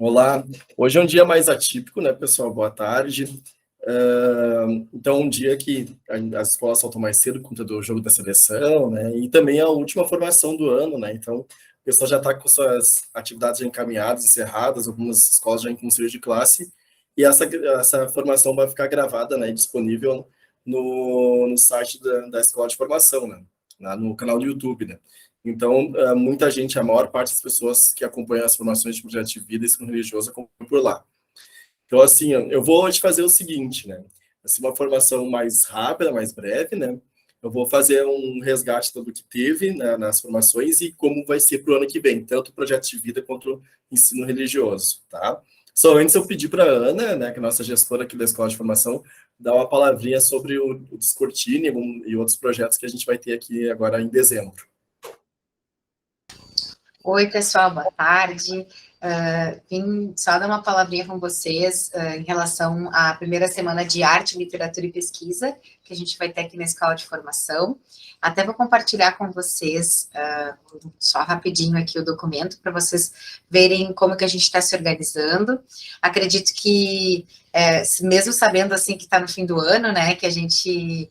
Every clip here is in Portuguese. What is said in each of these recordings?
Olá, hoje é um dia mais atípico, né, pessoal? Boa tarde. Então, um dia que as escolas soltam mais cedo por conta do jogo da seleção, né? E também a última formação do ano, né? Então, o pessoal já está com suas atividades já encaminhadas, encerradas, algumas escolas já em conselho de classe, e essa formação vai ficar gravada, né, disponível no site da escola de formação, né? No canal do YouTube, né? Então, muita gente, a maior parte das pessoas que acompanham as formações de projeto de vida e ensino religioso acompanham por lá. Então, assim, eu vou te fazer o seguinte, né? Assim, uma formação mais rápida, mais breve, né? Eu vou fazer um resgate do que teve, né, nas formações e como vai ser para o ano que vem, tanto o projeto de vida quanto o ensino religioso, tá? Só antes eu pedi para a Ana, né, que é a nossa gestora aqui da Escola de Formação, dar uma palavrinha sobre o Discortine e outros projetos que a gente vai ter aqui agora em dezembro. Oi, pessoal, boa tarde. Vim só dar uma palavrinha com vocês em relação à primeira semana de arte, literatura e pesquisa que a gente vai ter aqui na Escola de Formação. Até vou compartilhar com vocês só rapidinho aqui o documento para vocês verem como que a gente está se organizando. Acredito que, mesmo sabendo assim que está no fim do ano, né, que a gente,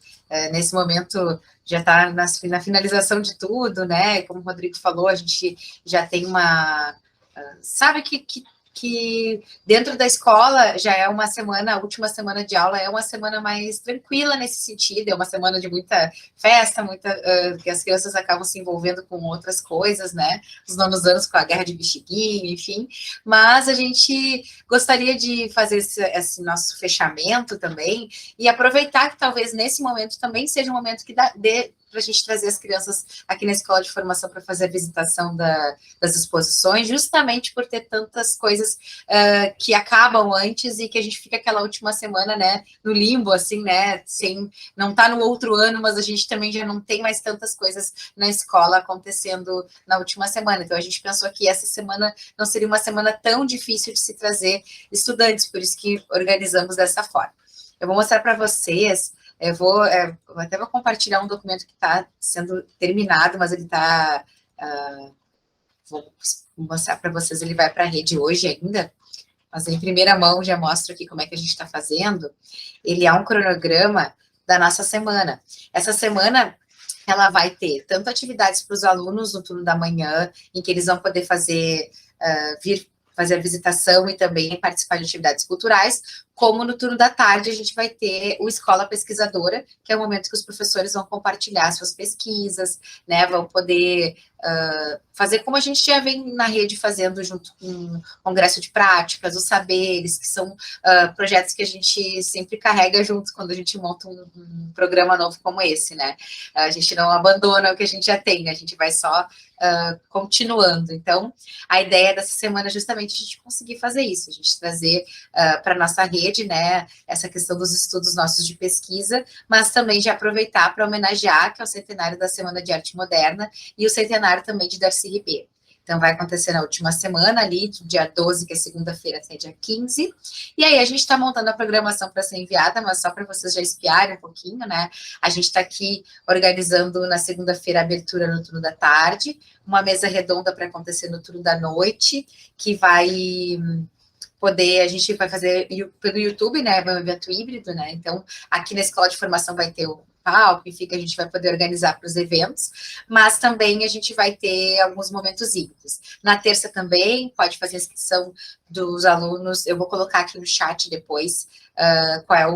nesse momento, já está na finalização de tudo, né? Como o Rodrigo falou, a gente já tem uma... Sabe que dentro da escola já é uma semana, a última semana de aula é uma semana mais tranquila nesse sentido, é uma semana de muita festa, que as crianças acabam se envolvendo com outras coisas, né? Os nonos anos com a guerra de bexiguinho, enfim. Mas a gente gostaria de fazer esse nosso fechamento também e aproveitar que talvez nesse momento também seja um momento que dê para a gente trazer as crianças aqui na Escola de Formação para fazer a visitação das exposições, justamente por ter tantas coisas que acabam antes e que a gente fica aquela última semana, né, no limbo, assim, né, não tá no outro ano, mas a gente também já não tem mais tantas coisas na escola acontecendo na última semana. Então, a gente pensou que essa semana não seria uma semana tão difícil de se trazer estudantes, por isso que organizamos dessa forma. Eu vou mostrar para vocês. Eu até vou compartilhar um documento que está sendo terminado, mas ele está... vou mostrar para vocês, ele vai para a rede hoje ainda, mas em primeira mão já mostro aqui como é que a gente está fazendo. Ele é um cronograma da nossa semana. Essa semana, ela vai ter tanto atividades para os alunos no turno da manhã, em que eles vão poder vir fazer a visitação e também participar de atividades culturais, como no turno da tarde a gente vai ter o Escola Pesquisadora, que é o momento que os professores vão compartilhar suas pesquisas, né, vão poder fazer como a gente já vem na rede fazendo junto com o Congresso de Práticas, os saberes, que são projetos que a gente sempre carrega junto quando a gente monta um programa novo como esse, né? A gente não abandona o que a gente já tem, a gente vai só continuando. Então, a ideia dessa semana é justamente a gente conseguir fazer isso, a gente trazer para a nossa rede, né, essa questão dos estudos nossos de pesquisa, mas também de aproveitar para homenagear, que é o centenário da Semana de Arte Moderna e o centenário também de Darcy Ribeiro. Então, vai acontecer na última semana, ali, dia 12, que é segunda-feira, até dia 15. E aí, a gente está montando a programação para ser enviada, mas só para vocês já espiarem um pouquinho, né? A gente está aqui organizando na segunda-feira a abertura no turno da tarde, uma mesa redonda para acontecer no turno da noite, que vai poder, a gente vai fazer pelo YouTube, né? É um evento híbrido, né? Então, aqui na Escola de Formação vai ter o palco, enfim, que a gente vai poder organizar para os eventos, mas também a gente vai ter alguns momentos híbridos. Na terça também, pode fazer a inscrição dos alunos, eu vou colocar aqui no chat depois qual é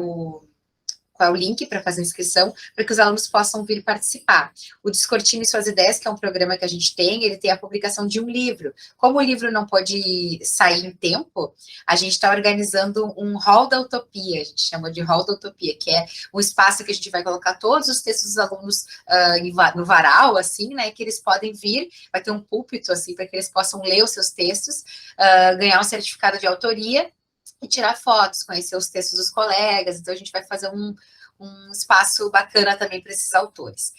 o link para fazer a inscrição, para que os alunos possam vir participar. O Descortine Suas Ideias, que é um programa que a gente tem, ele tem a publicação de um livro. Como o livro não pode sair em tempo, a gente está organizando um Hall da Utopia, a gente chama de Hall da Utopia, que é um espaço que a gente vai colocar todos os textos dos alunos no varal, assim, né, que eles podem vir, vai ter um púlpito, assim, para que eles possam ler os seus textos, ganhar um certificado de autoria, e tirar fotos, conhecer os textos dos colegas. Então, a gente vai fazer um espaço bacana também para esses autores.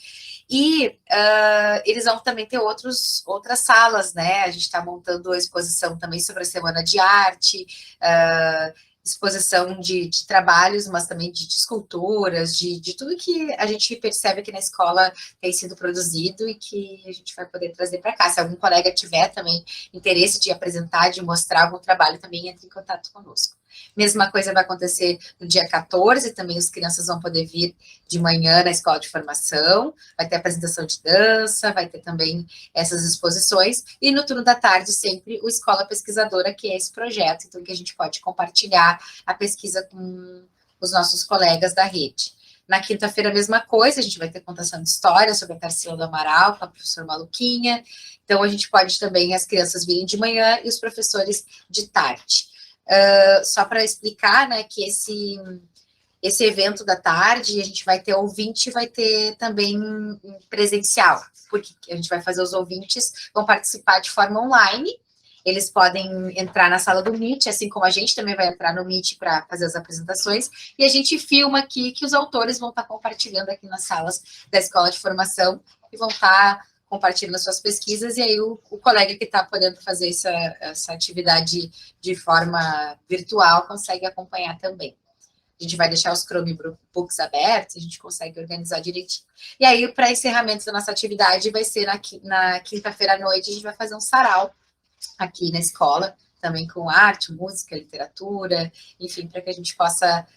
E eles vão também ter outras salas, né? A gente está montando a exposição também sobre a Semana de Arte, exposição de trabalhos, mas também de esculturas, de tudo que a gente percebe que na escola tem sido produzido e que a gente vai poder trazer para cá. Se algum colega tiver também interesse de apresentar, de mostrar algum trabalho, também entre em contato conosco. Mesma coisa vai acontecer no dia 14, também as crianças vão poder vir de manhã na escola de formação, vai ter apresentação de dança, vai ter também essas exposições, e no turno da tarde sempre o Escola Pesquisadora, que é esse projeto, então que a gente pode compartilhar a pesquisa com os nossos colegas da rede. Na quinta-feira, a mesma coisa, a gente vai ter contação de história sobre a Tarsila do Amaral, com a professora Maluquinha, então a gente pode também, as crianças virem de manhã e os professores de tarde. Só para explicar, né, que esse evento da tarde, a gente vai ter ouvinte, vai ter também presencial, porque a gente vai fazer os ouvintes, vão participar de forma online, eles podem entrar na sala do Meet, assim como a gente também vai entrar no Meet para fazer as apresentações, e a gente filma aqui que os autores vão estar compartilhando aqui nas salas da escola de formação, e vão estar compartilhando as suas pesquisas, e aí o colega que está podendo fazer essa atividade de forma virtual consegue acompanhar também. A gente vai deixar os Chromebooks abertos, a gente consegue organizar direitinho. E aí, para encerramento da nossa atividade, vai ser na quinta-feira à noite, a gente vai fazer um sarau aqui na escola, também com arte, música, literatura, enfim, para que a gente possa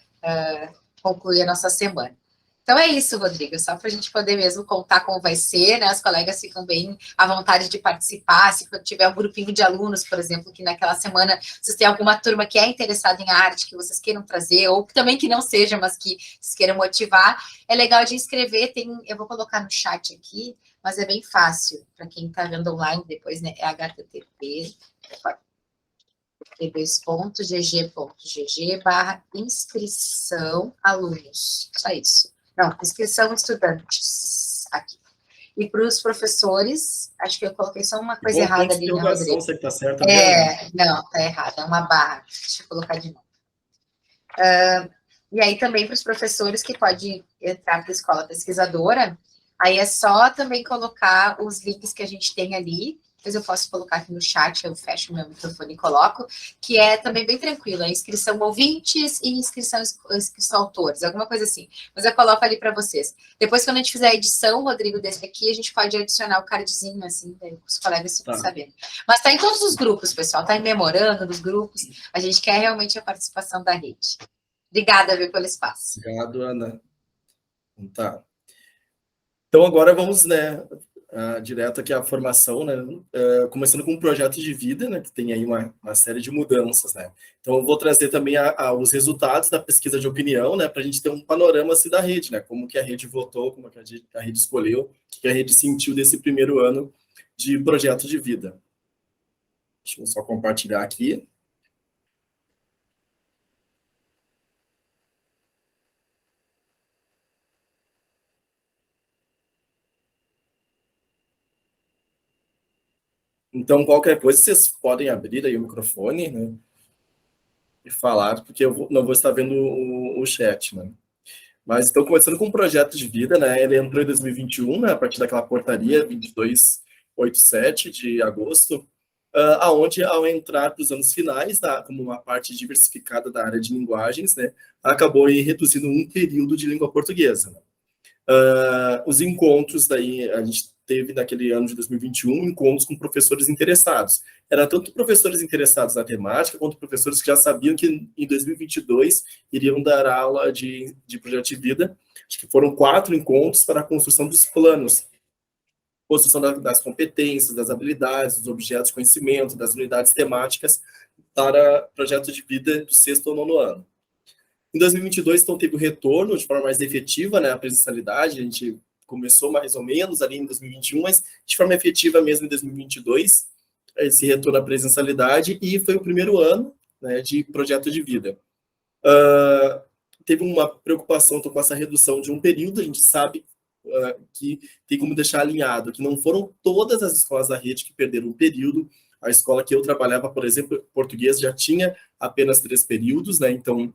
concluir a nossa semana. Então é isso, Rodrigo, só para a gente poder mesmo contar como vai ser, né? Os colegas ficam bem à vontade de participar, se tiver um grupinho de alunos, por exemplo, que naquela semana vocês têm alguma turma que é interessada em arte, que vocês queiram trazer, ou também que não seja, mas que vocês queiram motivar, é legal de inscrever, eu vou colocar no chat aqui, mas é bem fácil, para quem está vendo online depois, né? É http://inscrição alunos, só isso. Não, inscrição estudantes, aqui. E para os professores, acho que eu coloquei só uma coisa errada ali, né, Rodrigo? Você que está certo. Não, está errado, é uma barra. Deixa eu colocar de novo. E aí também para os professores que podem entrar para a escola pesquisadora, aí é só também colocar os links que a gente tem ali, depois eu posso colocar aqui no chat, eu fecho meu microfone e coloco, que é também bem tranquilo, é inscrição ouvintes e inscrição autores, alguma coisa assim. Mas eu coloco ali para vocês. Depois, quando a gente fizer a edição, Rodrigo, desse aqui, a gente pode adicionar o cardzinho, assim, daí os colegas ficam sabendo. Mas está em todos os grupos, pessoal, está em memorando nos grupos, a gente quer realmente a participação da rede. Obrigada, viu, pelo espaço. Obrigado, Ana. Tá. Então, agora vamos, né, direto aqui à formação, né, começando com um projeto de vida, né, que tem aí uma série de mudanças, né. Então, eu vou trazer também os resultados da pesquisa de opinião, né, para a gente ter um panorama assim, da rede, né, como que a rede votou, como que a rede escolheu, o que a rede sentiu desse primeiro ano de projeto de vida. Deixa eu só compartilhar aqui. Então, qualquer coisa, vocês podem abrir aí o microfone, né, e falar, porque eu não vou estar vendo o chat, né. Mas, então, começando com um projeto de vida, né, ele entrou em 2021, né, a partir daquela portaria 2287 de agosto, aonde, ao entrar para os anos finais, como uma parte diversificada da área de linguagens, né, acabou aí reduzindo um período de língua portuguesa, né. Os encontros, daí, a gente teve naquele ano de 2021, encontros com professores interessados. Era tanto professores interessados na temática, quanto professores que já sabiam que em 2022 iriam dar aula de projeto de vida. Acho que foram 4 encontros para a construção dos planos, construção das competências, das habilidades, dos objetos de conhecimento, das unidades temáticas para projeto de vida do 6º ou 9º ano. Em 2022, então, teve o retorno de forma mais efetiva, né, a presencialidade, a gente começou mais ou menos ali em 2021, mas de forma efetiva mesmo em 2022, esse retorno à presencialidade, e foi o primeiro ano, né, de projeto de vida. Teve uma preocupação com essa redução de um período, a gente sabe que tem como deixar alinhado, que não foram todas as escolas da rede que perderam um período. A escola que eu trabalhava, por exemplo, português já tinha apenas 3 períodos, né, então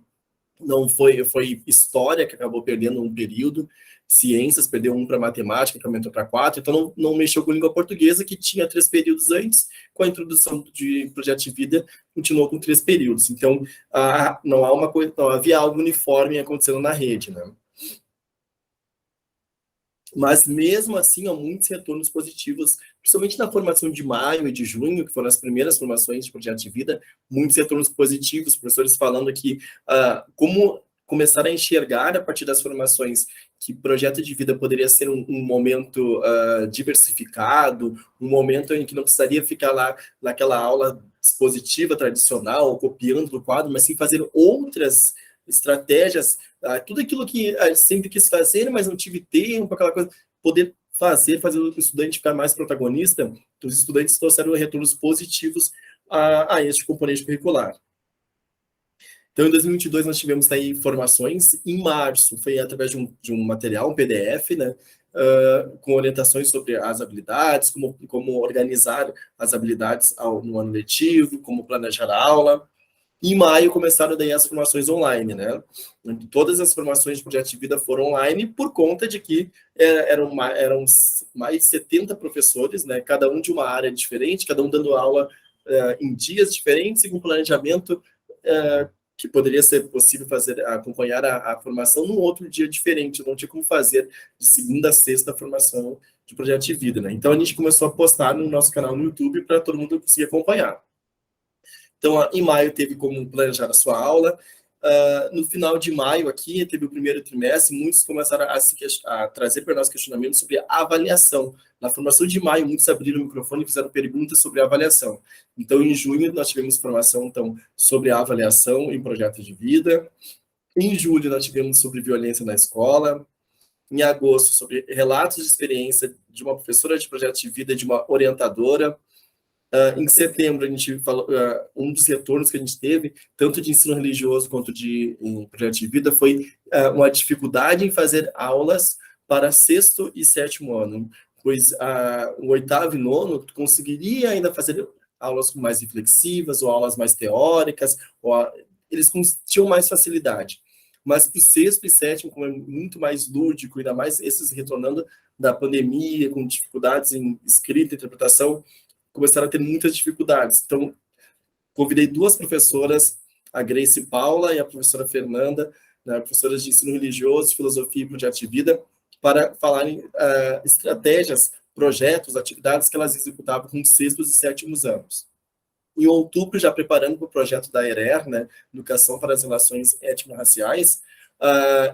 não foi história, que acabou perdendo um período, ciências perdeu um para matemática, que aumentou para 4, então não mexeu com língua portuguesa, que tinha 3 períodos antes, com a introdução de projeto de vida, continuou com 3 períodos. Então, não há uma coisa, não havia algo uniforme acontecendo na rede, né? Mas mesmo assim, há muitos retornos positivos, principalmente na formação de maio e de junho, que foram as primeiras formações de projeto de vida, muitos retornos positivos, professores falando aqui como começar a enxergar a partir das formações que projeto de vida poderia ser um momento diversificado, um momento em que não precisaria ficar lá naquela aula expositiva tradicional, copiando do quadro, mas sim fazer outras estratégias, tudo aquilo que sempre quis fazer, mas não tive tempo, aquela coisa, poder fazer o estudante ficar mais protagonista. Os estudantes trouxeram retornos positivos a este componente curricular. Então, em 2022, nós tivemos aí formações. Em março, foi através de um material, um PDF, né, com orientações sobre as habilidades, como organizar as habilidades no ano letivo, como planejar a aula. Em maio começaram daí as formações online, né? Todas as formações de projeto de vida foram online por conta de que eram mais de 70 professores, né? Cada um de uma área diferente, cada um dando aula em dias diferentes e com planejamento que poderia ser possível acompanhar a formação num outro dia diferente. Não tinha como fazer de segunda a sexta a formação de projeto de vida, né? Então a gente começou a postar no nosso canal no YouTube para todo mundo conseguir acompanhar. Então, em maio, teve como planejar a sua aula. No final de maio, aqui, teve o primeiro trimestre, muitos começaram a trazer para nós questionamentos sobre a avaliação. Na formação de maio, muitos abriram o microfone e fizeram perguntas sobre a avaliação. Então, em junho, nós tivemos formação sobre a avaliação em projetos de vida. Em julho, nós tivemos sobre violência na escola. Em agosto, sobre relatos de experiência de uma professora de projeto de vida e de uma orientadora. Em setembro, a gente falou, um dos retornos que a gente teve, tanto de ensino religioso quanto de projeto de vida, foi uma dificuldade em fazer aulas para sexto e sétimo ano, pois o oitavo e nono conseguiria ainda fazer aulas mais reflexivas ou aulas mais teóricas, eles tinham mais facilidade. Mas para o sexto e sétimo, como é muito mais lúdico, ainda mais esses retornando da pandemia, com dificuldades em escrita, interpretação, começaram a ter muitas dificuldades. Então, convidei 2 professoras, a Grace Paula e a professora Fernanda, né, professoras de ensino religioso, filosofia e projeto de vida, para falarem estratégias, projetos, atividades que elas executavam com 6º e 7º anos. Em outubro, já preparando para o projeto da ERER, né, Educação para as Relações Étnico-Raciais,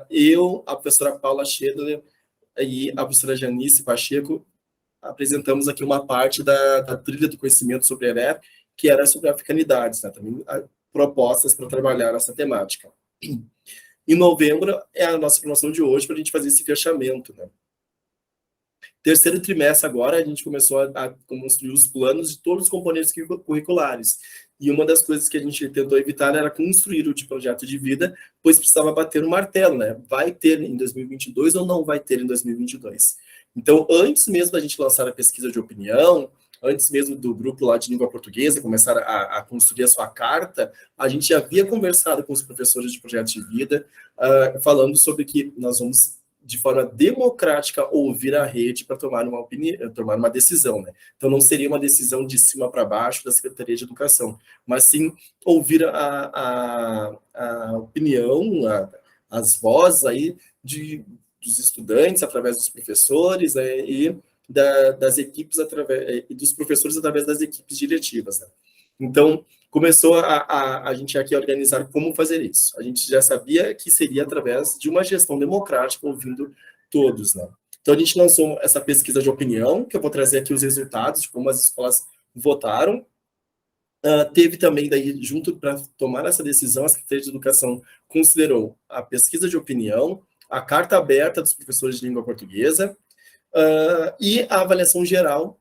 eu, a professora Paula Schedler e a professora Janice Pacheco apresentamos aqui uma parte da trilha do conhecimento sobre a ERER, que era sobre africanidades, né? Também propostas para trabalhar essa temática. Em novembro é a nossa formação de hoje para a gente fazer esse fechamento, né? Terceiro trimestre agora, a gente começou a construir os planos de todos os componentes curriculares. E uma das coisas que a gente tentou evitar era construir o de projeto de vida, pois precisava bater o martelo, né? Vai ter em 2022 ou não vai ter em 2022? Então, antes mesmo da gente lançar a pesquisa de opinião, antes mesmo do grupo lá de língua portuguesa começar a construir a sua carta, a gente já havia conversado com os professores de projeto de vida, falando sobre que nós vamos de forma democrática ouvir a rede para tomar uma opinião, tomar uma decisão, né? Então não seria uma decisão de cima para baixo da Secretaria de Educação, mas sim ouvir a opinião, as vozes aí dos estudantes através dos professores, né, e das equipes e dos professores através das equipes diretivas, né? Então começou a gente aqui a organizar como fazer isso. A gente já sabia que seria através de uma gestão democrática, ouvindo todos, né? Então, a gente lançou essa pesquisa de opinião, que eu vou trazer aqui os resultados de como as escolas votaram. Teve também, daí, junto para tomar essa decisão, a Secretaria de Educação considerou a pesquisa de opinião, a carta aberta dos professores de língua portuguesa e a avaliação geral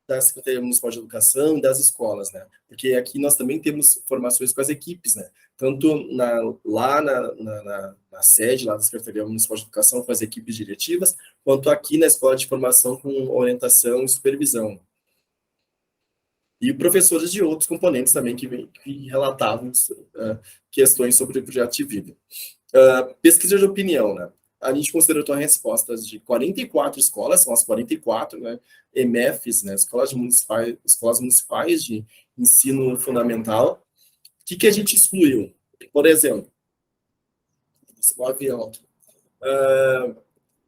da Secretaria Municipal de Educação e das escolas, né? Porque aqui nós também temos formações com as equipes, né? Tanto lá na sede, lá da Secretaria Municipal de Educação, com as equipes diretivas, quanto aqui na escola de formação com orientação e supervisão. E professores de outros componentes também que relatavam questões sobre o projeto de vida. Pesquisa de opinião, né? A gente considerou então respostas de 44 escolas, são as 44, né, EMEFs, né, escolas municipais de ensino fundamental. O que a gente excluiu? Por exemplo, esse avião,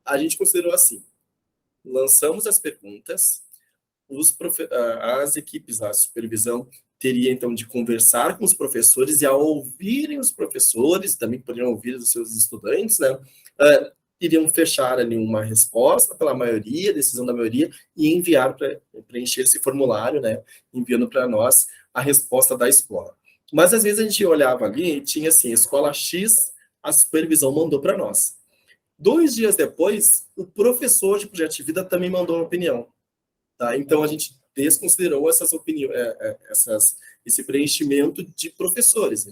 a gente considerou assim, lançamos as perguntas, as equipes, a supervisão teria, então, de conversar com os professores e, ao ouvirem os professores, também poderiam ouvir os seus estudantes, né, iriam fechar ali uma resposta pela maioria, decisão da maioria, e enviar para preencher esse formulário, né, enviando para nós a resposta da escola. Mas, às vezes, a gente olhava ali e tinha, assim, escola X, a supervisão mandou para nós. 2 dias depois, o professor de projeto de vida também mandou uma opinião. Tá? Então, a gente desconsiderou essas opiniões, esse preenchimento de professores.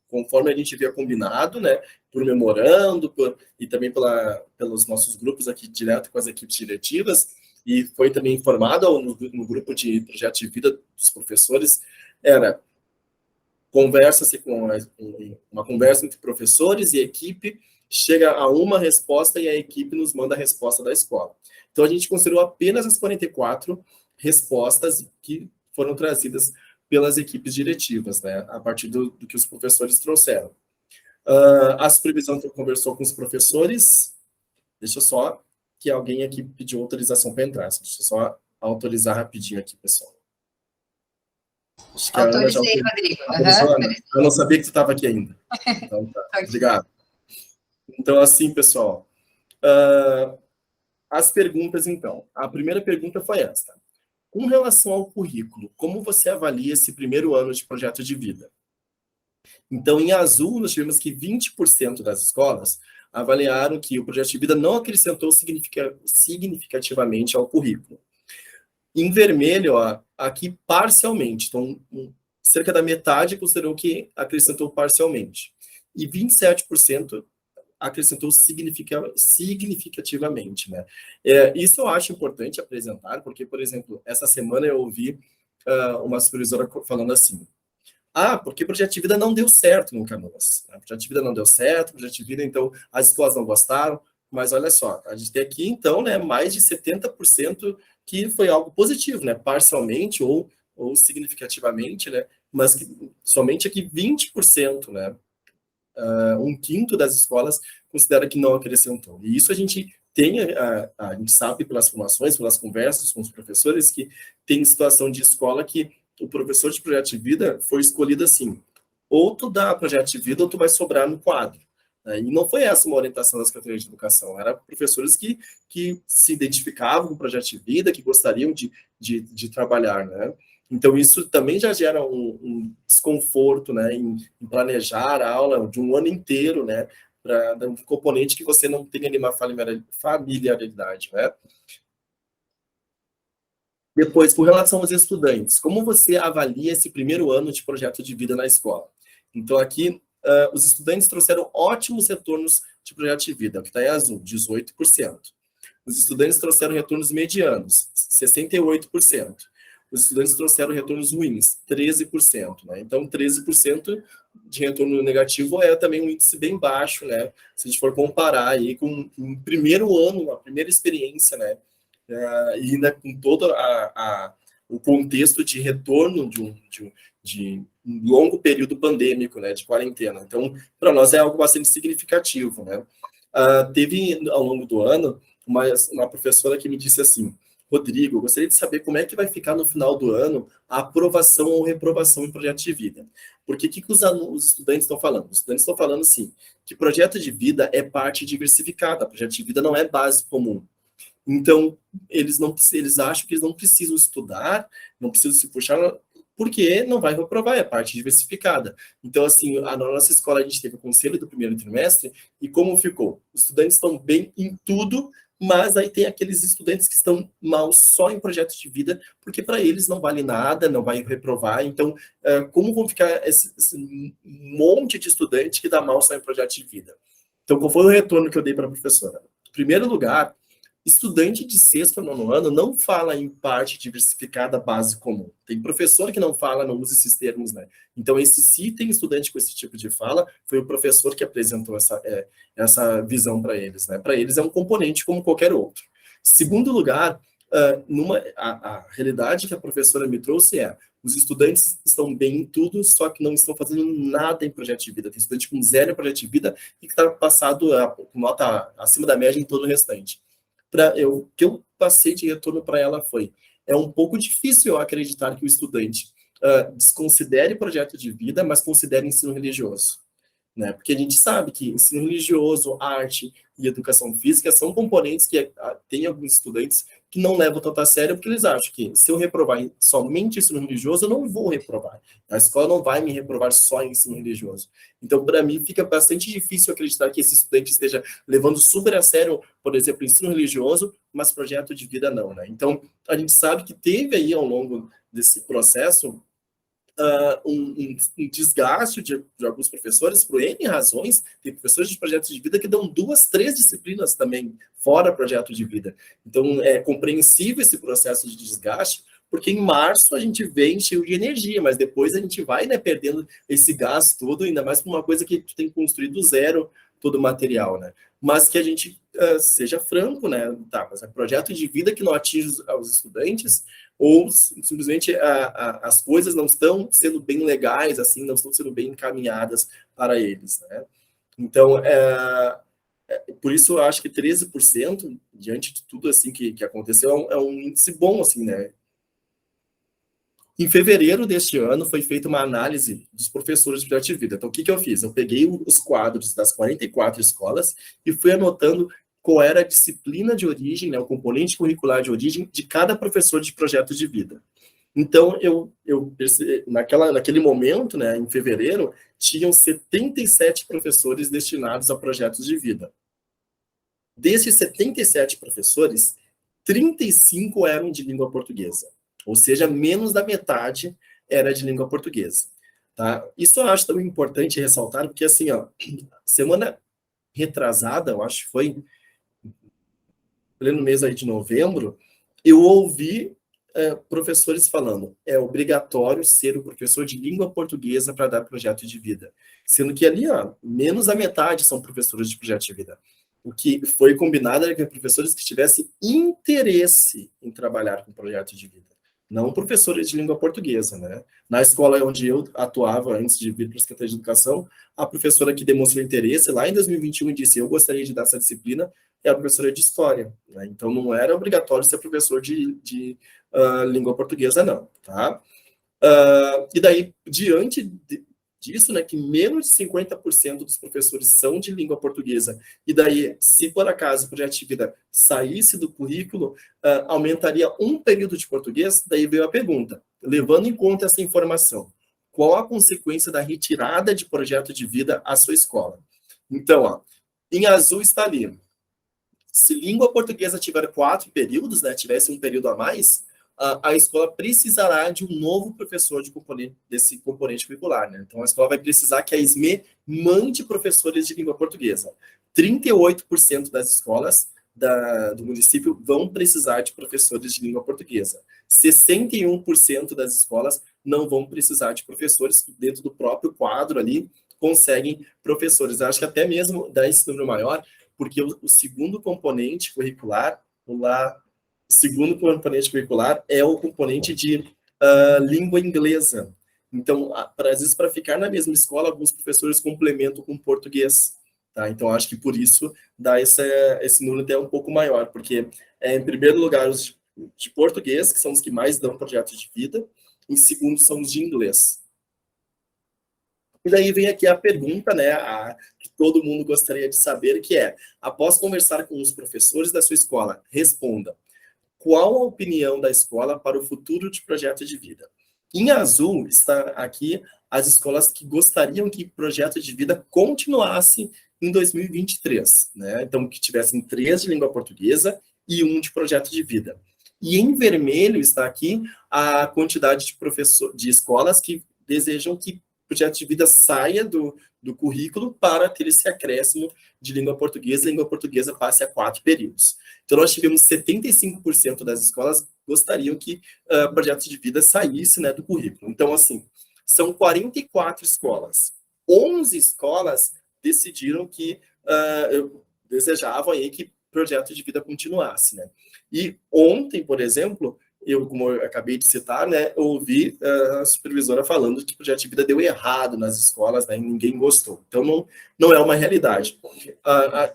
Conforme a gente havia combinado, né, por memorando, e também pelos nossos grupos aqui direto com as equipes diretivas, e foi também informado no grupo de projeto de vida dos professores, era conversa-se com uma conversa entre professores e equipe, chega a uma resposta e a equipe nos manda a resposta da escola. Então, a gente considerou apenas as 44 respostas que foram trazidas pelas equipes diretivas, né, a partir do que os professores trouxeram. A supervisão conversou com os professores, deixa eu só, que alguém aqui pediu autorização para entrar, deixa eu só autorizar rapidinho aqui, pessoal. Acho que autorizei, Rodrigo. Eu não sabia que tu estava aqui ainda. Então, tá. Obrigado. Então, assim, pessoal, as perguntas, então. A primeira pergunta foi esta. Com relação ao currículo, como você avalia esse primeiro ano de projeto de vida? Então, em azul, nós tivemos que 20% das escolas avaliaram que o projeto de vida não acrescentou significativamente ao currículo. Em vermelho, ó, aqui parcialmente. Então, cerca da metade considerou que acrescentou parcialmente. E 27% acrescentou significativamente, né? Isso eu acho importante apresentar, porque, por exemplo, essa semana eu ouvi uma supervisora falando assim, porque o projeto de vida não deu certo no Canoas. O projeto de vida não deu certo, o projeto de vida, então, as escolas não gostaram, mas olha só, a gente tem aqui, então, né, mais de 70% que foi algo positivo, né, parcialmente ou significativamente, né, mas que somente aqui 20%, né, um quinto das escolas considera que não acrescentou. E isso a gente tem, a gente sabe pelas formações, pelas conversas com os professores, que tem situação de escola que o professor de projeto de vida foi escolhido assim, ou tu dá projeto de vida ou tu vai sobrar no quadro. E não foi essa uma orientação das categorias de educação, eram professores que se identificavam com o projeto de vida, que gostariam de trabalhar, né? Então, isso também já gera um desconforto, né, em planejar a aula de um ano inteiro, né, para um componente que você não tem ali uma familiaridade, né? Depois, com relação aos estudantes, como você avalia esse primeiro ano de projeto de vida na escola? Então, aqui, os estudantes trouxeram ótimos retornos de projeto de vida, o que está em azul, 18%. Os estudantes trouxeram retornos medianos, 68%. Os estudantes trouxeram retornos ruins, 13%. Né? Então, 13% de retorno negativo é também um índice bem baixo, né? Se a gente for comparar aí com o primeiro ano, a primeira experiência, né? E ainda com todo o contexto de retorno de um longo período pandêmico, né, de quarentena. Então, para nós é algo bastante significativo, né? Teve, ao longo do ano, uma professora que me disse assim, Rodrigo, eu gostaria de saber como é que vai ficar no final do ano a aprovação ou reprovação em projeto de vida. Porque o que os estudantes estão falando? Os estudantes estão falando, assim, que projeto de vida é parte diversificada, projeto de vida não é base comum. Então, eles acham que eles não precisam estudar, não precisam se puxar, porque não vai reprovar, é parte diversificada. Então, assim, na nossa escola a gente teve o conselho do primeiro trimestre, e como ficou? Os estudantes estão bem em tudo, mas aí tem aqueles estudantes que estão mal só em projetos de vida, porque para eles não vale nada, não vai reprovar. Então, como vão ficar esse monte de estudante que dá mal só em projeto de vida? Então, qual foi o retorno que eu dei para a professora? Em primeiro lugar, Estudante de sexto ou nono ano não fala em parte diversificada base comum. Tem professor que não fala, não usa esses termos, né? Então, se tem estudante com esse tipo de fala, foi o professor que apresentou essa visão para eles, né? Para eles é um componente como qualquer outro. Segundo lugar, a realidade que a professora me trouxe os estudantes estão bem em tudo, só que não estão fazendo nada em projeto de vida. Tem estudante com 0 em projeto de vida e que está passado com nota acima da média em todo o restante. O que eu passei de retorno para ela foi, é um pouco difícil eu acreditar que o estudante desconsidere projeto de vida, mas considere ensino religioso. Né? Porque a gente sabe que ensino religioso, arte e educação física são componentes que tem alguns estudantes que não levam tanto a sério, porque eles acham que se eu reprovar somente ensino religioso, eu não vou reprovar. A escola não vai me reprovar só em ensino religioso. Então, para mim, fica bastante difícil acreditar que esse estudante esteja levando super a sério, por exemplo, ensino religioso, mas projeto de vida não. Né? Então, a gente sabe que teve aí, ao longo desse processo, um desgaste de alguns professores por N razões. Tem professores de projetos de vida que dão 2, 3 disciplinas também fora projeto de vida. Então, é compreensível esse processo de desgaste, porque em março a gente vem cheio de energia, mas depois a gente vai, né, perdendo esse gás todo, ainda mais por uma coisa que tu tem que construir do zero todo o material, né? Mas que a gente seja franco, né? Tá, mas é projeto de vida que não atinge os estudantes, ou simplesmente as coisas não estão sendo bem legais, assim, não estão sendo bem encaminhadas para eles, né? Então, por isso eu acho que 13%, diante de tudo assim que aconteceu, é um índice bom, assim, né? Em fevereiro deste ano, foi feita uma análise dos professores de projeto de vida. Então, o que eu fiz? Eu peguei os quadros das 44 escolas e fui anotando qual era a disciplina de origem, né, o componente curricular de origem de cada professor de projeto de vida. Então, naquele momento, né, em fevereiro, tinham 77 professores destinados a projetos de vida. Desses 77 professores, 35 eram de língua portuguesa. Ou seja, menos da metade era de língua portuguesa. Tá? Isso eu acho também importante ressaltar, porque assim, semana retrasada, eu acho que foi pleno mês aí de novembro, eu ouvi professores falando, é obrigatório ser o professor de língua portuguesa para dar projeto de vida. Sendo que ali, menos da metade são professores de projeto de vida. O que foi combinado era que professores que tivessem interesse em trabalhar com projeto de vida. Não professores de língua portuguesa, né? Na escola onde eu atuava antes de vir para a Secretaria de Educação, a professora que demonstrou interesse lá em 2021 disse, eu gostaria de dar essa disciplina, é a professora de História. Né? Então, não era obrigatório ser professor de língua portuguesa, não. Tá? E daí, diante disso, né, que menos de 50% dos professores são de língua portuguesa, e daí, se por acaso o projeto de vida saísse do currículo, aumentaria um período de português, daí veio a pergunta, levando em conta essa informação, qual a consequência da retirada de projeto de vida à sua escola? Então, em azul está ali, se língua portuguesa tiver 4 períodos, né, tivesse um período a mais, a escola precisará de um novo professor desse componente curricular. Né? Então, a escola vai precisar que a SME mande professores de língua portuguesa. 38% das escolas do município vão precisar de professores de língua portuguesa. 61% das escolas não vão precisar de professores, dentro do próprio quadro ali, conseguem professores. Acho que até mesmo dá esse número maior, porque o segundo componente curricular, é o componente de língua inglesa. Então, às vezes, para ficar na mesma escola, alguns professores complementam com português. Tá? Então, acho que por isso dá esse número até um pouco maior, porque, em primeiro lugar, os de português, que são os que mais dão projetos de vida, em segundo, são os de inglês. E daí vem aqui a pergunta, né, que todo mundo gostaria de saber, que é, após conversar com os professores da sua escola, responda, qual a opinião da escola para o futuro de projeto de vida? Em azul está aqui as escolas que gostariam que o projeto de vida continuasse em 2023, né? Então, que tivessem 3 de língua portuguesa e 1 de projeto de vida. E em vermelho está aqui a quantidade de escolas que desejam que projeto de vida saia do currículo para ter esse acréscimo de língua portuguesa, e a língua portuguesa passe a 4 períodos. Então, nós tivemos 75% das escolas gostariam que o projeto de vida saísse, né, do currículo. Então, assim, são 44 escolas. 11 escolas decidiram que desejavam aí que o projeto de vida continuasse, né? E ontem, por exemplo, como eu acabei de citar, né, eu ouvi a supervisora falando que o projeto de vida deu errado nas escolas, né, e ninguém gostou. Então, não é uma realidade.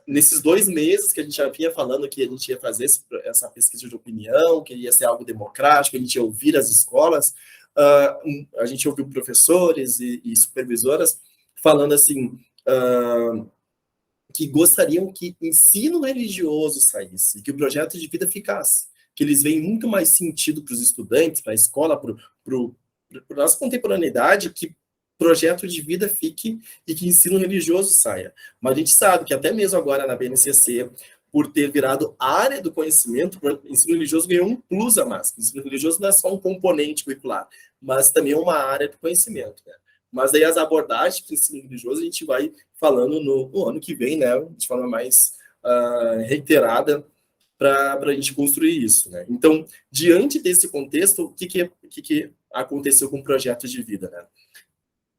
Nesses 2 meses que a gente já vinha falando que a gente ia fazer essa pesquisa de opinião, que ia ser algo democrático, a gente ia ouvir as escolas, a gente ouviu professores e supervisoras falando assim, que gostariam que ensino religioso saísse, que o projeto de vida ficasse, que eles veem muito mais sentido para os estudantes, para a escola, para a nossa contemporaneidade, que projeto de vida fique e que ensino religioso saia. Mas a gente sabe que até mesmo agora na BNCC, por ter virado área do conhecimento, o ensino religioso ganhou um plus a mais. O ensino religioso não é só um componente curricular, mas também é uma área do conhecimento, né? Mas aí as abordagens para o ensino religioso a gente vai falando no ano que vem, né, de forma mais reiterada, para a gente construir isso, né? Então, diante desse contexto, o que aconteceu com o projeto de vida, né?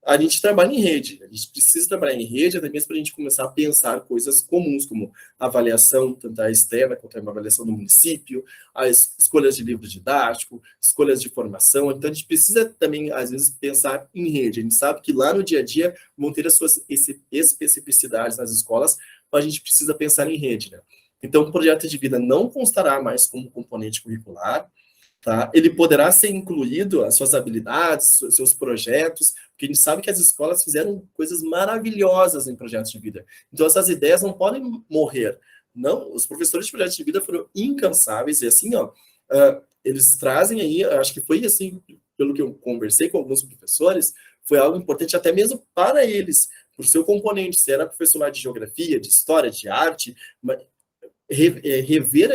A gente trabalha em rede, a gente precisa trabalhar em rede até mesmo para a gente começar a pensar coisas comuns, como avaliação, tanto a externa quanto a avaliação do município, as escolhas de livro didático, escolhas de formação. Então, a gente precisa também, às vezes, pensar em rede. A gente sabe que lá no dia a dia vão ter as suas especificidades nas escolas, mas a gente precisa pensar em rede, né? Então, o projeto de vida não constará mais como componente curricular, tá? Ele poderá ser incluído, as suas habilidades, seus projetos, porque a gente sabe que as escolas fizeram coisas maravilhosas em projetos de vida. Então, essas ideias não podem morrer. Não, os professores de projetos de vida foram incansáveis, e assim, ó, eles trazem aí, acho que foi assim, pelo que eu conversei com alguns professores, foi algo importante até mesmo para eles, por seu componente, se era professor lá de geografia, de história, de arte, rever,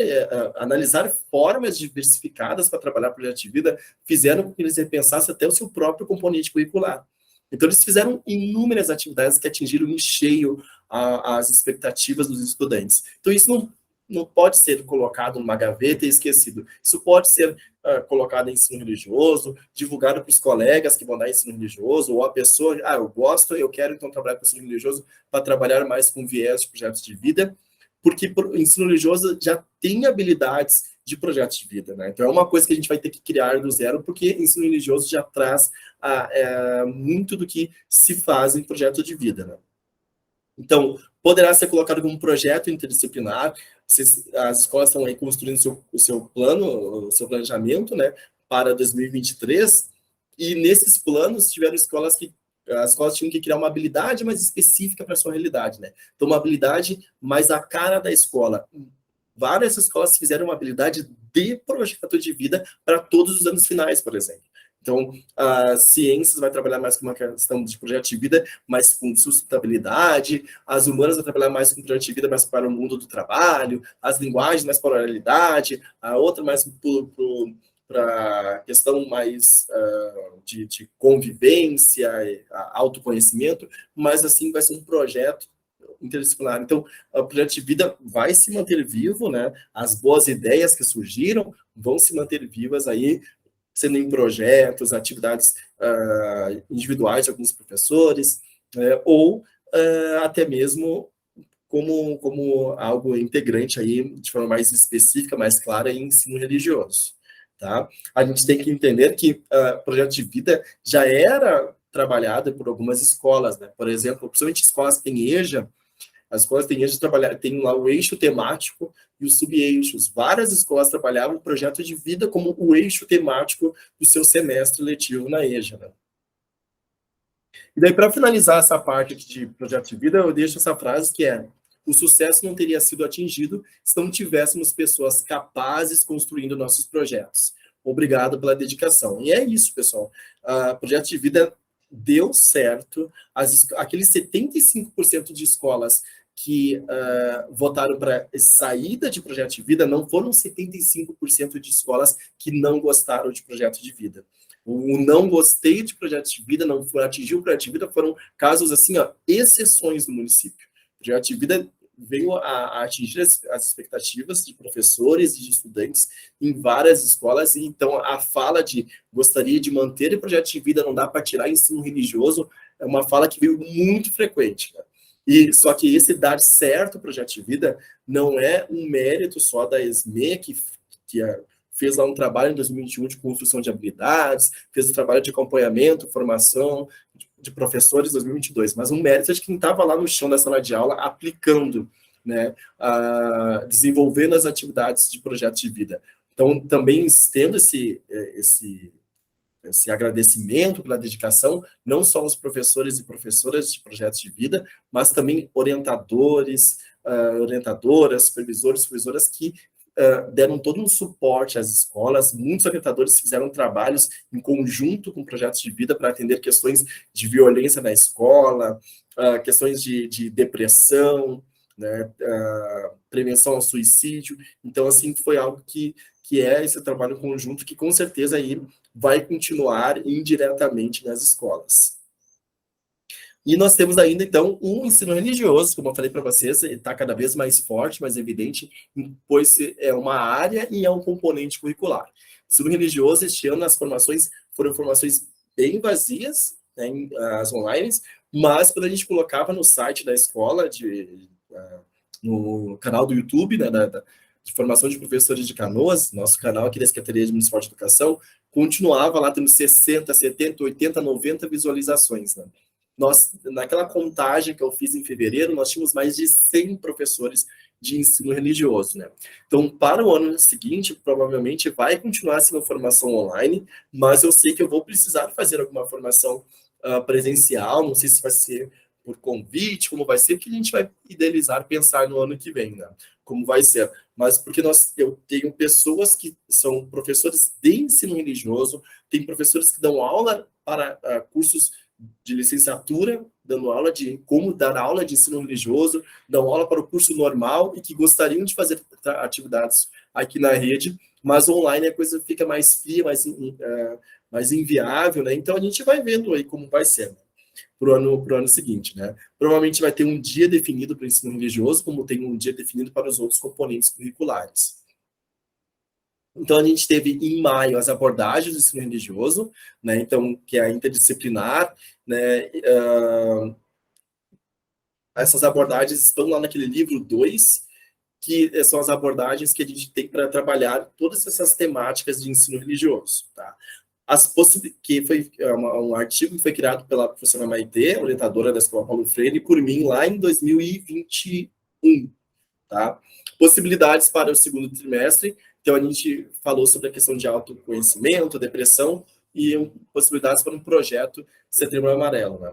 analisar formas diversificadas para trabalhar projeto de vida, fizeram com que eles repensassem até o seu próprio componente curricular. Então, eles fizeram inúmeras atividades que atingiram em cheio as expectativas dos estudantes. Então, isso não pode ser colocado numa gaveta e esquecido. Isso pode ser colocado em ensino religioso, divulgado para os colegas que vão dar ensino religioso, ou a pessoa, eu gosto, eu quero então trabalhar com ensino religioso para trabalhar mais com viés de projetos de vida, porque o ensino religioso já tem habilidades de projetos de vida, né? Então, é uma coisa que a gente vai ter que criar do zero, porque ensino religioso já traz muito do que se faz em projeto de vida, né? Então, poderá ser colocado como um projeto interdisciplinar, as escolas estão aí construindo o seu plano, o seu planejamento, né, para 2023, e nesses planos tiveram escolas que as escolas tinham que criar uma habilidade mais específica para a sua realidade, né? Então, uma habilidade mais à cara da escola. Várias escolas fizeram uma habilidade de projeto de vida para todos os anos finais, por exemplo. Então, as ciências vai trabalhar mais com uma questão de projeto de vida, mais com sustentabilidade, as humanas vai trabalhar mais com projeto de vida, mais para o mundo do trabalho, as linguagens mais para a oralidade, a outra mais para a questão mais de convivência, autoconhecimento, mas assim vai ser um projeto interdisciplinar. Então, o projeto de vida vai se manter vivo, né? As boas ideias que surgiram vão se manter vivas aí, sendo em projetos, atividades individuais de alguns professores, ou até mesmo como algo integrante aí, de forma mais específica, mais clara, em ensino religioso. Tá? A gente tem que entender que o projeto de vida já era trabalhado por algumas escolas, né? Por exemplo, principalmente escolas que têm EJA, as escolas têm EJA tem lá o eixo temático e os subeixos. Várias escolas trabalhavam o projeto de vida como o eixo temático do seu semestre letivo na EJA, né? E daí, para finalizar essa parte aqui de projeto de vida, eu deixo essa frase que é: o sucesso não teria sido atingido se não tivéssemos pessoas capazes construindo nossos projetos. Obrigado pela dedicação. E é isso, pessoal. O projeto de vida deu certo. Aqueles 75% de escolas que votaram para saída de projeto de vida, não foram 75% de escolas que não gostaram de projeto de vida. O não gostei de projeto de vida, não atingiu o projeto de vida, foram casos assim, ó, exceções no município. O projeto de vida veio a atingir as expectativas de professores e de estudantes em várias escolas, e então a fala de gostaria de manter o projeto de vida, não dá para tirar ensino religioso, é uma fala que veio muito frequente, né? E só que esse dar certo o projeto de vida não é um mérito só da ESME, que fez lá um trabalho em 2021 de construção de habilidades, fez um trabalho de acompanhamento, formação de professores em 2022, mas um mérito de quem estava lá no chão da sala de aula aplicando, né, desenvolvendo as atividades de projeto de vida. Então, também tendo esse agradecimento pela dedicação, não só aos professores e professoras de projetos de vida, mas também orientadores, orientadoras, supervisores, supervisoras que deram todo um suporte às escolas. Muitos orientadores fizeram trabalhos em conjunto com projetos de vida para atender questões de violência na escola, questões de depressão, né, prevenção ao suicídio. Então, assim, foi algo que é esse trabalho conjunto que, com certeza, aí vai continuar indiretamente nas escolas. E nós temos ainda, então, um ensino religioso, como eu falei para vocês, está cada vez mais forte, mais evidente, pois é uma área e é um componente curricular. Ensino religioso, este ano, as formações foram formações bem vazias, né, as online, mas quando a gente colocava no site da escola, no canal do YouTube, né, de formação de professores de Canoas, nosso canal aqui da Secretaria Municipal de Educação, continuava lá tendo 60, 70, 80, 90 visualizações, né? Naquela contagem que eu fiz em fevereiro, nós tínhamos mais de 100 professores de ensino religioso, né? Então, para o ano seguinte, provavelmente vai continuar sendo formação online, mas eu sei que eu vou precisar fazer alguma formação presencial, não sei se vai ser por convite, como vai ser, que a gente vai idealizar, pensar no ano que vem, né? Como vai ser. Mas porque eu tenho pessoas que são professores de ensino religioso, tem professores que dão aula para cursos de licenciatura, dando aula de como dar aula de ensino religioso, dão aula para o curso normal e que gostariam de fazer atividades aqui na rede, mas online a coisa fica mais fria, mais inviável, né? Então a gente vai vendo aí como vai ser, né, para o ano seguinte, né? Provavelmente vai ter um dia definido para o ensino religioso, como tem um dia definido para os outros componentes curriculares. Então, a gente teve em maio as abordagens do ensino religioso, né? Então, que é a interdisciplinar, né? Essas abordagens estão lá naquele livro 2, que são as abordagens que a gente tem para trabalhar todas essas temáticas de ensino religioso, tá? Que foi um artigo que foi criado pela professora Maitê, orientadora da Escola Paulo Freire, e por mim lá em 2021, tá? Possibilidades para o segundo trimestre. Então, a gente falou sobre a questão de autoconhecimento, depressão e possibilidades para um projeto Setembro Amarelo, né?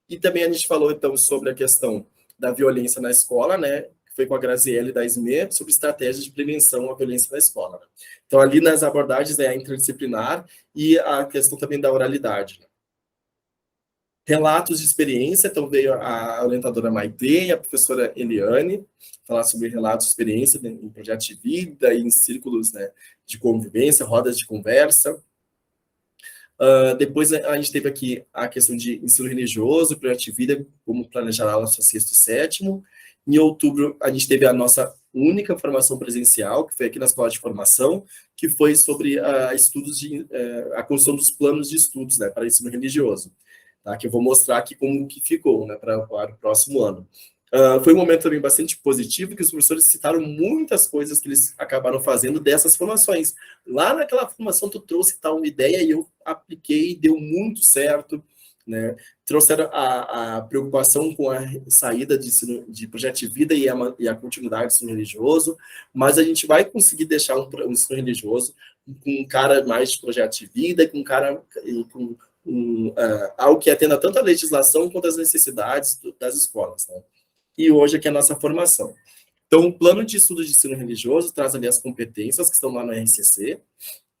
E também a gente falou, então, sobre a questão da violência na escola, né? Foi com a Graziele da SME, sobre estratégias de prevenção à violência na escola. Né? Então, ali nas abordagens é a interdisciplinar e a questão também da oralidade. Né? Relatos de experiência, então veio a orientadora Maitê e a professora Eliane falar sobre relatos de experiência em projetos de vida e em círculos, né, de convivência, rodas de conversa. Depois a gente teve aqui a questão de ensino religioso, projeto de vida, como planejar aulas para sexto e sétimo. Em outubro, a gente teve a nossa única formação presencial, que foi aqui na escola de formação, que foi sobre a construção dos planos de estudos, né, para ensino religioso. Tá, que eu vou mostrar aqui como que ficou, né, para o próximo ano. Foi um momento também bastante positivo, que os professores citaram muitas coisas que eles acabaram fazendo dessas formações. Lá naquela formação, tu trouxe tal ideia e eu apliquei, deu muito certo, né? Trouxeram a preocupação com a saída de projeto de vida e a continuidade do ensino religioso, mas a gente vai conseguir deixar um ensino religioso com um cara mais de projeto de vida, com um cara com algo que atenda tanto a legislação quanto as necessidades das escolas, né? E hoje aqui é a nossa formação. Então, o plano de estudo de ensino religioso traz ali as competências que estão lá no RCC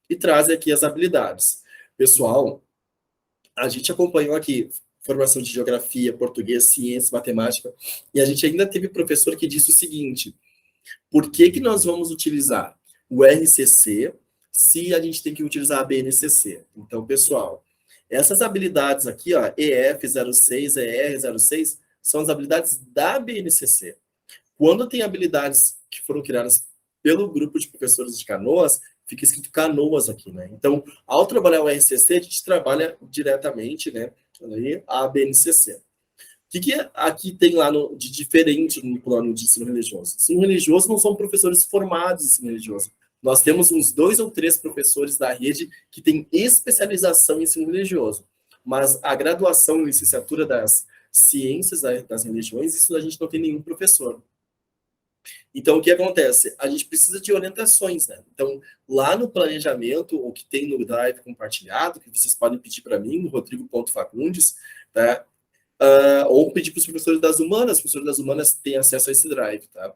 e traz aqui as habilidades. Pessoal, a gente acompanhou aqui formação de geografia, português, ciência, matemática, e a gente ainda teve professor que disse o seguinte: por que que nós vamos utilizar o RCC se a gente tem que utilizar a BNCC? Então, pessoal, essas habilidades aqui, ó, EF06, ER06, são as habilidades da BNCC. Quando tem habilidades que foram criadas pelo grupo de professores de Canoas, fica escrito Canoas aqui, né? Então, ao trabalhar o RCC, a gente trabalha diretamente, né, a BNCC. O que aqui tem lá de diferente no plano de ensino religioso? Ensino religioso não são professores formados em ensino religioso. Nós temos uns 2 ou 3 professores da rede que têm especialização em ensino religioso. Mas a graduação e licenciatura das ciências das religiões, isso a gente não tem nenhum professor. Então, o que acontece? A gente precisa de orientações, né? Então, lá no planejamento, o que tem no Drive compartilhado, que vocês podem pedir para mim, Rodrigo.Fagundes, tá? Ou pedir para os professores das humanas, os professores das humanas têm acesso a esse Drive, tá?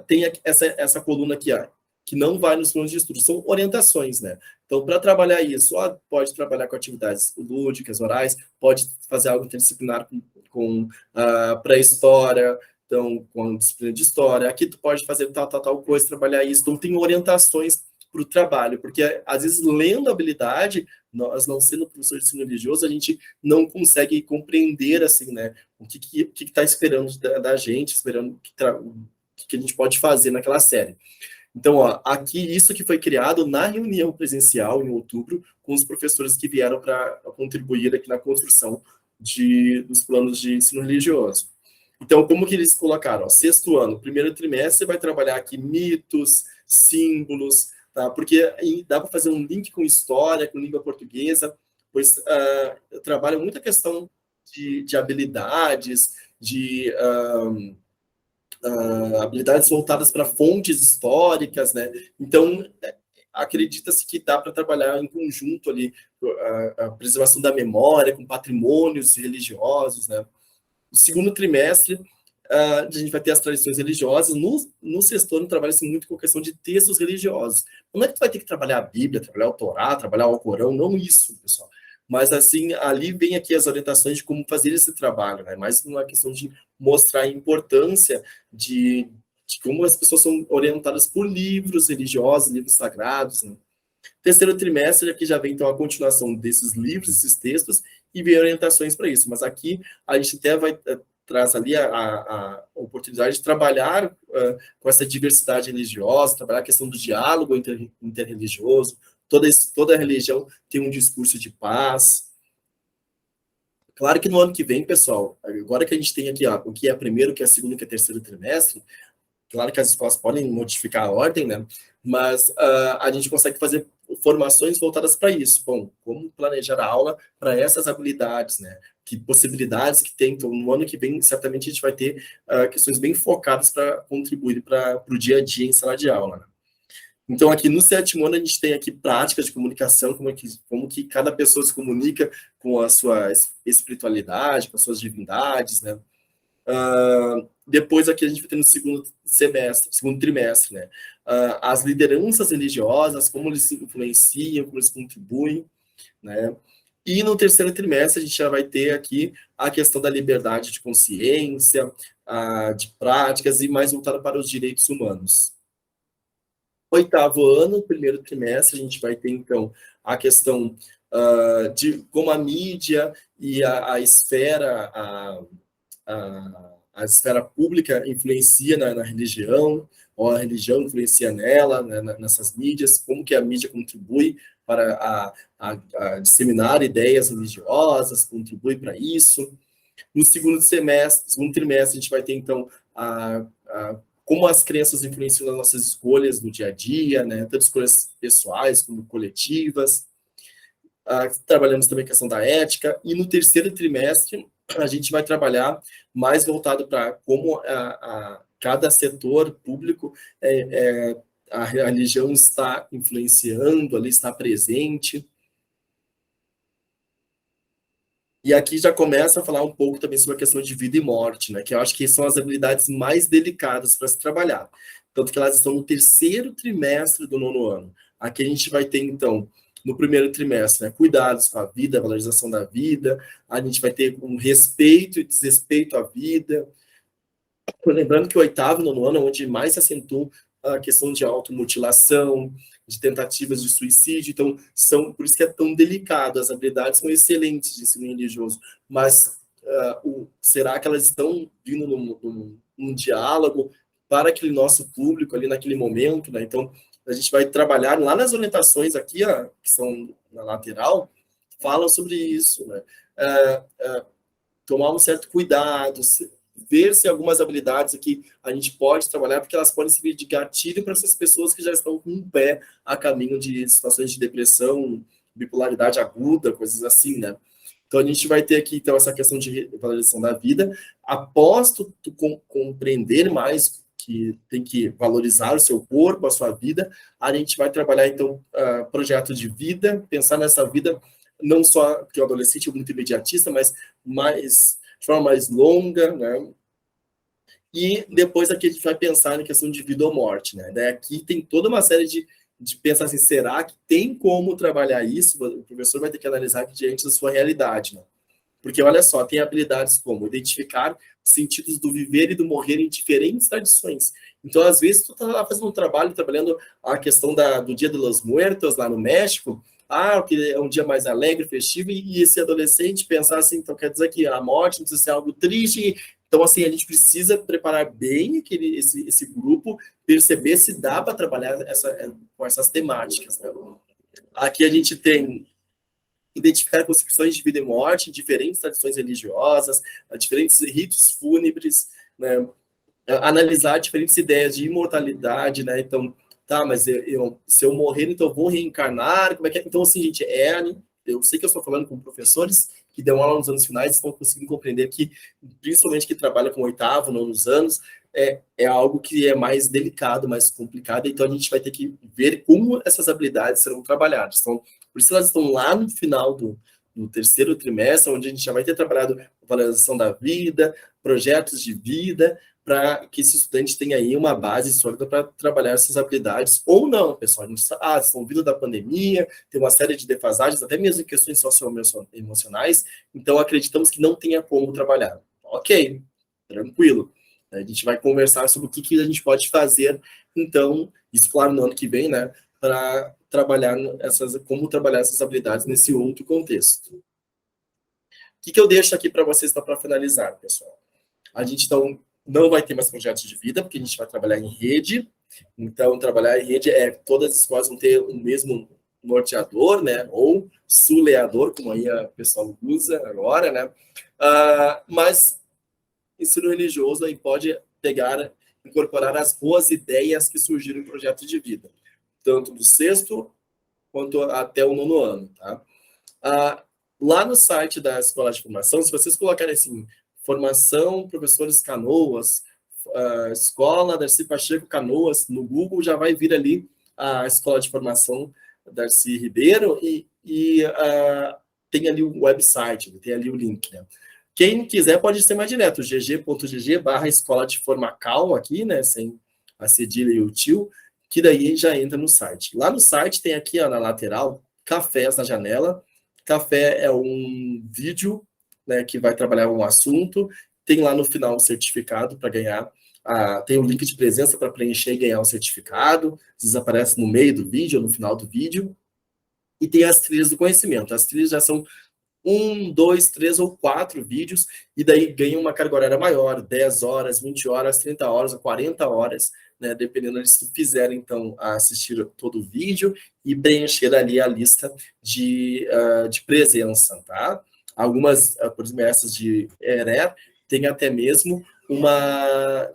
Tem essa coluna aqui, ó, que não vai nos planos de estudo, são orientações, né? Então, para trabalhar isso, pode trabalhar com atividades lúdicas, orais, pode fazer algo interdisciplinar com pré-história, então, com disciplina de história, aqui tu pode fazer tal coisa, trabalhar isso, então tem orientações para o trabalho, porque às vezes lendo a habilidade, nós não sendo professor de ensino religioso, a gente não consegue compreender, assim, né, o que está esperando da gente, esperando o que a gente pode fazer naquela série. Então, ó, aqui, isso que foi criado na reunião presencial, em outubro, com os professores que vieram para contribuir aqui na construção dos planos de ensino religioso. Então, como que eles colocaram? Ó, 6º ano, primeiro trimestre, vai trabalhar aqui mitos, símbolos, tá? Porque dá para fazer um link com história, com língua portuguesa, pois trabalha muita questão de habilidades, de habilidades voltadas para fontes históricas, né? Então, acredita-se que dá para trabalhar em conjunto ali a preservação da memória, com patrimônios religiosos, né? No 2º trimestre, a gente vai ter as tradições religiosas. No 6º ano, trabalha-se muito com a questão de textos religiosos. Não é que tu vai ter que trabalhar a Bíblia, trabalhar o Torá, trabalhar o Corão, não isso, pessoal. Mas, assim, ali vem aqui as orientações de como fazer esse trabalho, né? Mais uma questão de mostrar a importância de como as pessoas são orientadas por livros religiosos, livros sagrados, né? 3º trimestre, aqui já vem, então, a continuação desses livros, esses textos, e vem orientações para isso. Mas aqui, a gente até traz ali a oportunidade de trabalhar com essa diversidade religiosa, trabalhar a questão do diálogo interreligioso. Toda religião tem um discurso de paz. Claro que no ano que vem, pessoal, agora que a gente tem aqui o que é primeiro, o que é segundo, o que é 3º trimestre, claro que as escolas podem modificar a ordem, né? Mas a gente consegue fazer formações voltadas para isso. Bom, como planejar a aula para essas habilidades, né? Que possibilidades que tem. Então, no ano que vem, certamente a gente vai ter questões bem focadas para contribuir para o dia a dia em sala de aula, né? Então, aqui no 7º ano, a gente tem aqui práticas de comunicação, como que cada pessoa se comunica com a sua espiritualidade, com as suas divindades, né? Depois aqui a gente vai ter no 2º trimestre, né? As lideranças religiosas, como eles se influenciam, como eles contribuem, né? E no 3º trimestre a gente já vai ter aqui a questão da liberdade de consciência, de práticas e mais voltada para os direitos humanos. 8º ano, 1º trimestre, a gente vai ter, então, a questão de como a mídia e a esfera, a esfera pública influencia na religião, ou a religião influencia nela, né, nessas mídias, como que a mídia contribui para a disseminar ideias religiosas, contribui para isso. No 2º trimestre, a gente vai ter, então, como as crenças influenciam nas nossas escolhas no dia a dia, né, tanto escolhas pessoais como coletivas. Trabalhamos também a questão da ética. E no 3º trimestre, a gente vai trabalhar mais voltado para como cada setor público, a religião está influenciando, ali está presente. E aqui já começa a falar um pouco também sobre a questão de vida e morte, né? Que eu acho que são as habilidades mais delicadas para se trabalhar. Tanto que elas estão no 3º trimestre do 9º ano. Aqui a gente vai ter, então, no primeiro trimestre, né? Cuidados com a vida, valorização da vida, a gente vai ter um respeito e desrespeito à vida. Lembrando que o oitavo e nono ano é onde mais se acentuou a questão de automutilação, de tentativas de suicídio, então, por isso que é tão delicado, as habilidades são excelentes de ensino religioso, mas será que elas estão vindo num diálogo para aquele nosso público ali naquele momento, né? Então, a gente vai trabalhar lá nas orientações aqui, que são na lateral, falam sobre isso, né? Tomar um certo cuidado, ver se algumas habilidades aqui a gente pode trabalhar, porque elas podem servir de gatilho para essas pessoas que já estão com um pé a caminho de situações de depressão, bipolaridade aguda, coisas assim, né? Então, a gente vai ter aqui, então, essa questão de valorização da vida. Após tu compreender mais que tem que valorizar o seu corpo, a sua vida, a gente vai trabalhar, então, projeto de vida, pensar nessa vida, não só porque o adolescente é muito imediatista, mas de forma mais longa, né? E depois aqui a gente vai pensar na questão de vida ou morte, né? Daí aqui tem toda uma série de pensar assim, será que tem como trabalhar isso? O professor vai ter que analisar diante da sua realidade, né? Porque, olha só, tem habilidades como identificar sentidos do viver e do morrer em diferentes tradições. Então, às vezes, tu tá lá fazendo um trabalho, trabalhando a questão do Dia de los Muertos, lá no México, que é um dia mais alegre, festivo, e esse adolescente pensar assim, então quer dizer que a morte não precisa ser algo triste. Então, assim, a gente precisa preparar bem esse grupo, perceber se dá para trabalhar com essas temáticas, né? Aqui a gente tem identificar concepções de vida e morte, diferentes tradições religiosas, diferentes ritos fúnebres, né? Analisar diferentes ideias de imortalidade, né? Então, tá, mas se eu morrer, então eu vou reencarnar, como é que é? Então, assim, gente, eu sei que eu estou falando com professores que dão aula nos anos finais, estão conseguindo compreender que, principalmente que trabalham com oitavo, nonos anos, é algo que é mais delicado, mais complicado, então a gente vai ter que ver como essas habilidades serão trabalhadas. Então, por isso elas estão lá no final do terceiro trimestre, onde a gente já vai ter trabalhado a valorização da vida, projetos de vida, para que esse estudante tenha aí uma base sólida para trabalhar essas habilidades, ou não, pessoal. A gente estão vindo da pandemia, tem uma série de defasagens, até mesmo em questões socioemocionais, então acreditamos que não tenha como trabalhar. Ok, tranquilo. A gente vai conversar sobre o que a gente pode fazer, então, isso claro, no ano que vem, né, para trabalhar como trabalhar essas habilidades nesse outro contexto. O que eu deixo aqui para vocês para finalizar, pessoal? A gente, então, não vai ter mais projetos de vida, porque a gente vai trabalhar em rede. Então, trabalhar em rede todas as escolas vão ter o mesmo norteador, né? Ou suleador, como aí a pessoa usa agora, né? Mas ensino religioso aí pode incorporar as boas ideias que surgiram no projeto de vida, tanto do sexto quanto até o nono ano, tá? Lá no site da Escola de Formação, se vocês colocarem assim, Formação Professores Canoas, Escola Darcy Pacheco Canoas, no Google já vai vir ali a Escola de Formação Darcy Ribeiro e tem ali o website, tem ali o link, né? Quem quiser pode ser mais direto, gg.gg/escola de formacal aqui, né, sem a cedilha e o tio, que daí já entra no site. Lá no site tem aqui, na lateral, cafés na janela. Café é um vídeo, né, que vai trabalhar um assunto. Tem lá no final o certificado para ganhar. Tem um link de presença para preencher e ganhar o certificado. Às vezes aparece no meio do vídeo ou no final do vídeo. E tem as trilhas do conhecimento. As trilhas já são 1, 2, 3 ou 4 vídeos, e daí ganha uma carga horária maior, 10 horas, 20 horas, 30 horas, 40 horas, né, dependendo de se tu fizer, então, assistir todo o vídeo e preencher ali a lista de presença, tá? Algumas, por exemplo, essas de ERE, tem até mesmo uma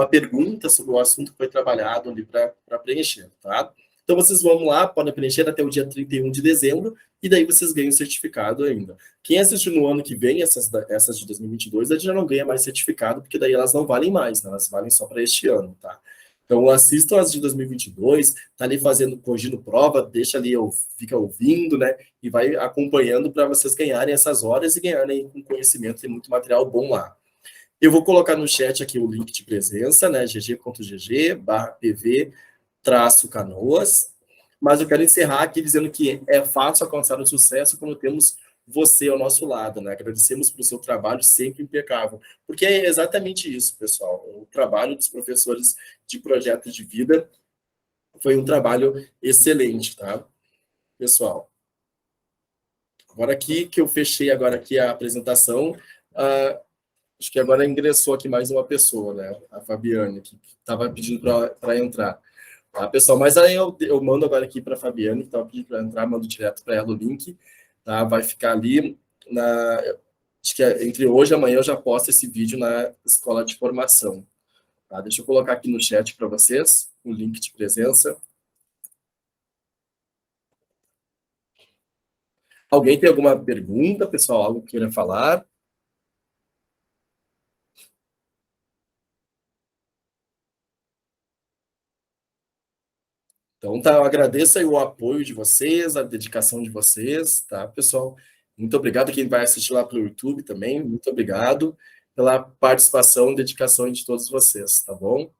pergunta sobre o assunto que foi trabalhado ali para preencher, tá? Então, vocês vão lá, podem preencher até o dia 31 de dezembro, e daí vocês ganham o certificado ainda. Quem assistir no ano que vem, essas de 2022, a gente já não ganha mais certificado, porque daí elas não valem mais, né? Elas valem só para este ano, tá? Então, assistam as de 2022, tá ali corrigindo prova, deixa ali, fica ouvindo, né? E vai acompanhando para vocês ganharem essas horas e ganharem com conhecimento, tem muito material bom lá. Eu vou colocar no chat aqui o link de presença, né? gg.gg/pv-Canoas. Mas eu quero encerrar aqui dizendo que é fácil alcançar o sucesso quando temos você ao nosso lado, né? Agradecemos pelo seu trabalho sempre impecável, porque é exatamente isso, pessoal. O trabalho dos professores de projeto de vida foi um trabalho excelente, tá, pessoal? Agora aqui que eu fechei agora aqui a apresentação, acho que agora ingressou aqui mais uma pessoa, né? A Fabiane, que estava pedindo para entrar. Tá, pessoal? Mas aí eu mando agora aqui para a Fabiane, que estava pedindo para entrar, mando direto para ela o link, tá? Vai ficar ali na. Acho que entre hoje e amanhã eu já posto esse vídeo na escola de formação. Tá? Deixa eu colocar aqui no chat para vocês o link de presença. Alguém tem alguma pergunta, pessoal? Algo que queira falar? Então, tá, eu agradeço aí o apoio de vocês, a dedicação de vocês, tá, pessoal? Muito obrigado quem vai assistir lá pelo YouTube também, muito obrigado pela participação e dedicação de todos vocês, tá bom?